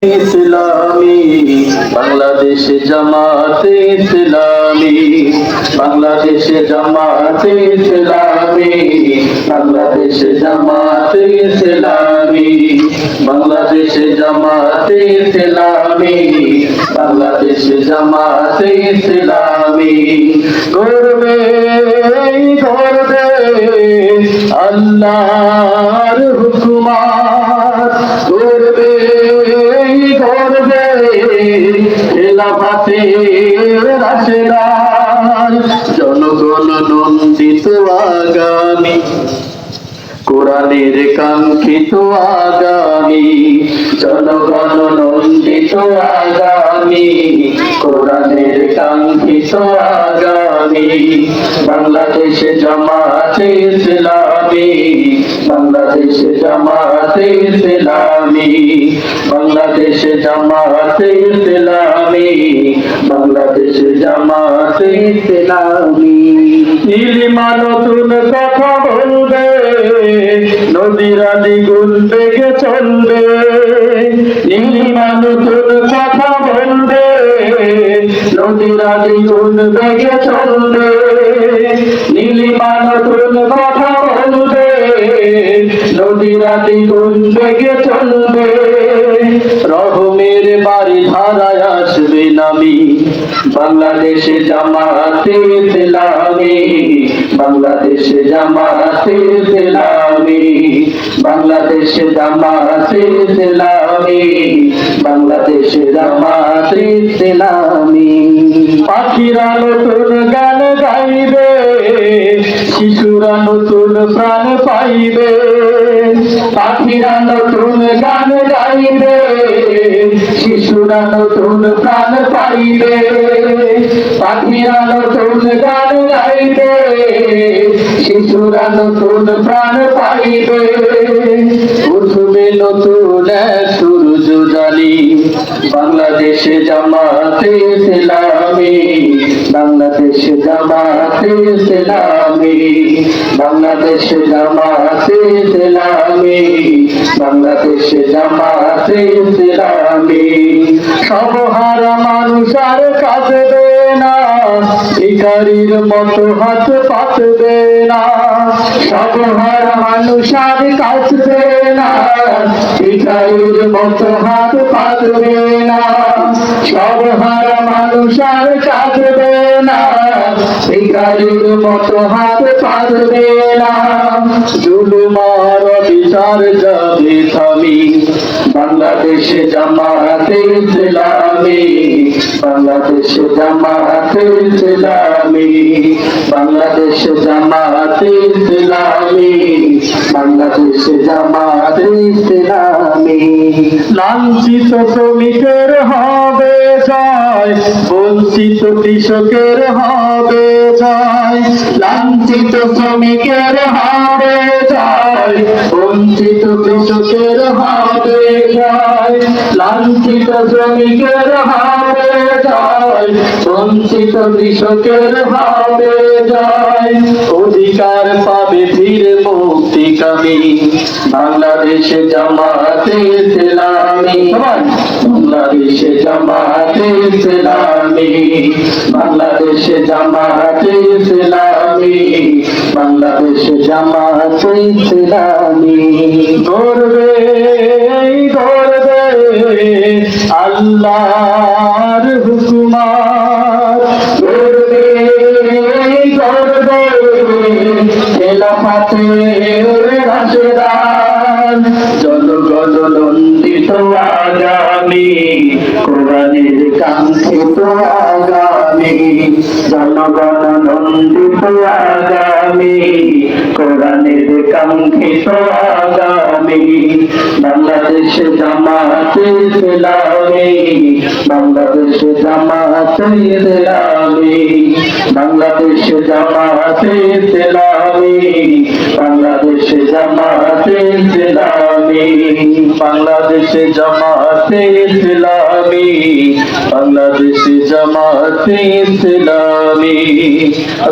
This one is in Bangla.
ইসলামী বাংলাদেশে জামাতে ইসলামী, বাংলাদেশে জামাতে ইসলামী, বাংলাদেশে জামাতে ইসলামী, বাংলাদেশে জামাতে ইসলামী, বাংলাদেশে জামাতে ইসলামী। গর্বে গর্বে আল্লাহর হুকুমাত, গর্বে গর্বে খেলাফতের রাশেদার, জনগণ নন্দিত আগামী, কোরআনের কাঙ্ক্ষিত আগামী, জনগণ নন্দিত আগামী, কোরআনের কাঙ্ক্ষিত আগামী। বাংলাদেশে জামাতে ইসলামী, বাংলাদেশে জামাতে ইসলামী, বাংলাদেশে জামাতে ইসলামী, বাংলাদেশে জামাতে ইসলামী। নীলিমা নতুন কথা বলবে, নদীরা দ্বিগুণ বেগে চলবে, নীলিমা নতুন কথা বলবে, নদীরা দ্বিগুণ বেগে চলবে, নীলিমা নতুন কথা বলবে, নদীরা দ্বিগুণ বেগে চলবে। রহমের বাড়ি ধারায় আসবে নামি, বাংলাদেশে জামাতে ইসলামী, বাংলাদেশে জামাতে ইসলামী, বাংলাদেশে জামাতে ইসলামী, বাংলাদেশে জামাতে ইসলামী। পাখিরা নতুন গান গাইবে, শিশুরা নতুন প্রাণ পাইবে, পাখিরা নতুন গান গাইবে, শিশুরা নতুন প্রাণ পাইবে, পাখিরা নতুন গান গাইবে, শিশুরা নতুন প্রাণ পাইবে। উঠবে নতুন সূর্য জালি, বাংলাদেশে জামাতে ইসলামী, বাংলাদেশে জামাতে ইসলামী, বাংলাদেশে জামাতে ইসলামী, বাংলাদেশে জামাতে ইসলামী। সবহারা মানুষ আর কাঁদবে না, ভিখারির মতো হাত পাতবে না, সবহারা মানুষ আর কাঁদবে না, ভিখারির মতো হাত পাতবে না, সবহারা মানুষ আর কাঁদবে না, ভিখারির মতো হাত পাতবে না। জুলুমার বিচার যাবে থামি, বাংলাদেশে জামাতে ইসলামী, বাংলাদেশে জামাতে ইসলামী, বাংলাদেশে জামাতে ইসলামী, বাংলাদেশে জামাতে ইসলামী। লাঞ্ছিত শ্রমিকের হবে জয়, বঞ্চিত কৃষকের হবে জয়, লাঞ্ছিত শ্রমিকের হবে জয়, বঞ্চিত কৃষকের হবে জয়, লাঞ্ছিত শ্রমিকের হবে জয়, বঞ্চিত কৃষকের হবে জয়। অধিকার পাবে ফিরে মুক্তিকামী, বাংলাদেশে জামাতে ইসলামী, বাংলাদেশে জামাতে ইসলামী, বাংলাদেশে জামাতে ইসলামী, বাংলাদেশে জামাতে ইসলামী। গর্বে গর্বে আল্লাহর হুকুমাত, গর্বে গর্বে খেলাফতের রাশেদার, জনগণ নন্দিত আগামী, কোরআনের কাঙ্ক্ষিত আগামী, জনগণ নন্দিত আগামী, কোরআনের কাঙ্ক্ষিত আগামী। বাংলাদেশে জামাতে ইসলামী, বাংলাদেশে জামাতে ইসলামী, বাংলাদেশে জামাতে ইসলামী, বাংলাদেশে জামাতে ইসলামী, বাংলাদেশে জামাতে ইসলামী, বাংলাদেশে জামাতে ইসলামী।